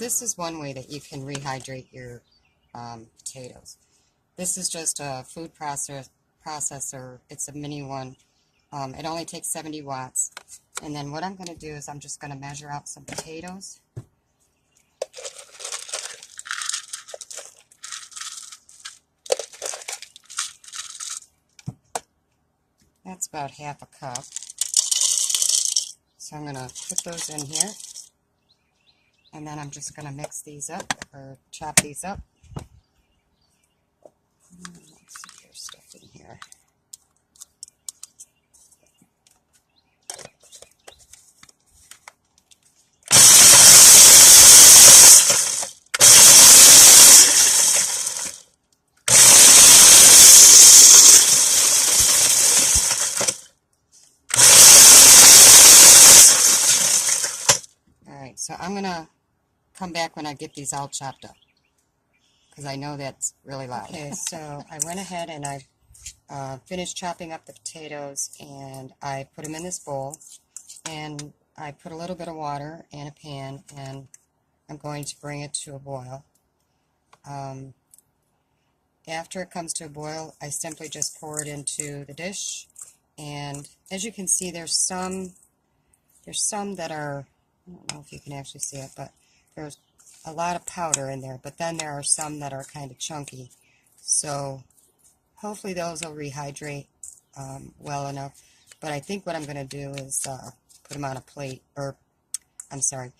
this is one way that you can rehydrate your potatoes. This is just a food processor. It's a mini one. It only takes 70 watts. And then what I'm going to do is I'm just going to measure out some potatoes. That's about half a cup. So I'm going to put those in here. And then I'm just going to mix these up, or chop these up. Let's see, there's stuff in here. Alright, so I'm going to come back when I get these all chopped up, because I know that's really loud. Okay, so I went ahead and I finished chopping up the potatoes, and I put them in this bowl, and I put a little bit of water in a pan, and I'm going to bring it to a boil. After it comes to a boil, I simply just pour it into the dish, and as you can see, there's some that are, I don't know if you can actually see it, but there's a lot of powder in there, but then there are some that are kind of chunky, so hopefully those will rehydrate well enough. But I think what I'm going to do is put them on a plate, or I'm sorry,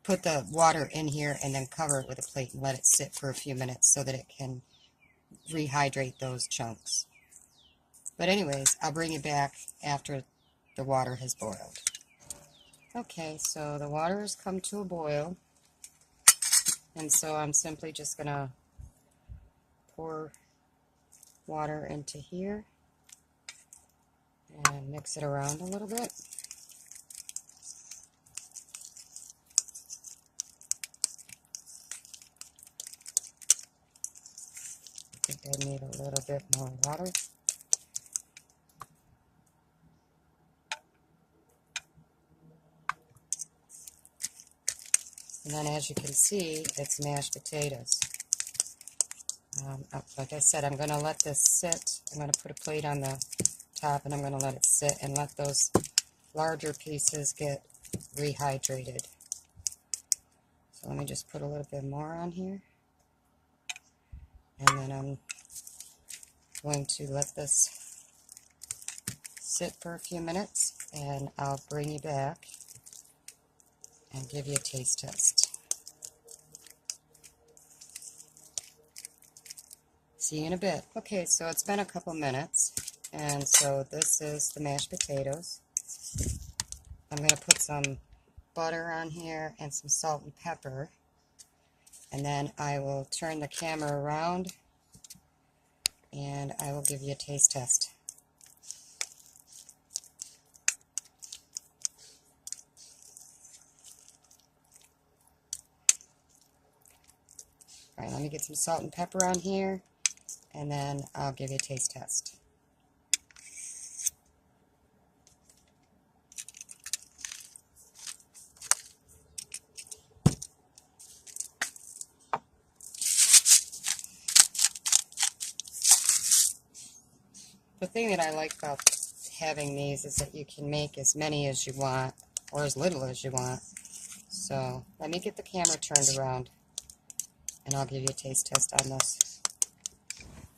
put the water in here and then cover it with a plate and let it sit for a few minutes so that it can rehydrate those chunks. But anyways, I'll bring you back after the water has boiled. Okay, so the water has come to a boil, and so I'm simply just going to pour water into here and mix it around a little bit. I think I need a little bit more water. And then as you can see, it's mashed potatoes. Like I said, I'm going to let this sit. I'm going to put a plate on the top, and I'm going to let it sit and let those larger pieces get rehydrated. So let me just put a little bit more on here. And then I'm going to let this sit for a few minutes, and I'll bring you back and give you a taste test. See you in a bit. Okay, so it's been a couple minutes, and so this is the mashed potatoes. I'm going to put some butter on here and some salt and pepper, and then I will turn the camera around and I will give you a taste test. Alright, let me get some salt and pepper on here, and then I'll give you a taste test. The thing that I like about having these is that you can make as many as you want, or as little as you want. So let me get the camera turned around, and I'll give you a taste test on this.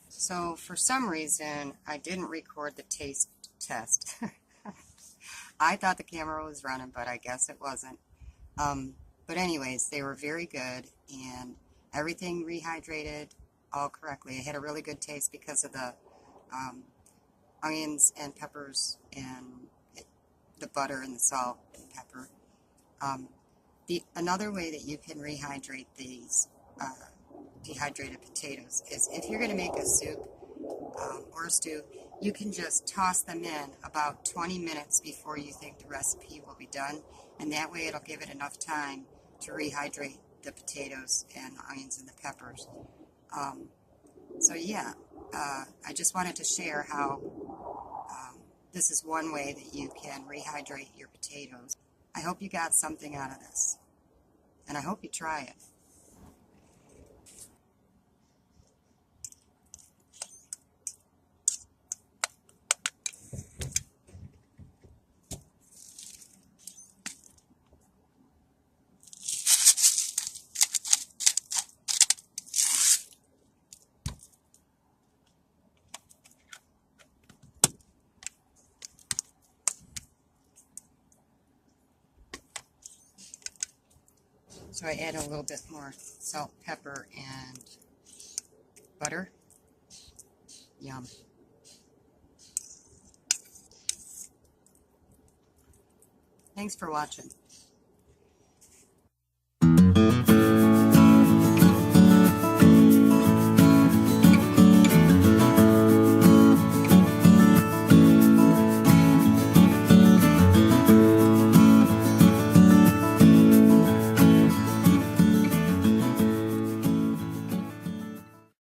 So for some reason, I didn't record the taste test. I thought the camera was running, but I guess it wasn't. But anyways, they were very good, and everything rehydrated all correctly. It had a really good taste because of the onions and peppers and the butter and the salt and pepper. Another way that you can rehydrate these dehydrated potatoes is if you're going to make a soup or a stew, you can just toss them in about 20 minutes before you think the recipe will be done, and that way it'll give it enough time to rehydrate the potatoes and the onions and the peppers. So yeah, I just wanted to share how this is one way that you can rehydrate your potatoes. I hope you got something out of this. and I hope you try it. So I add a little bit more salt, pepper, and butter. Yum. Thanks for watching.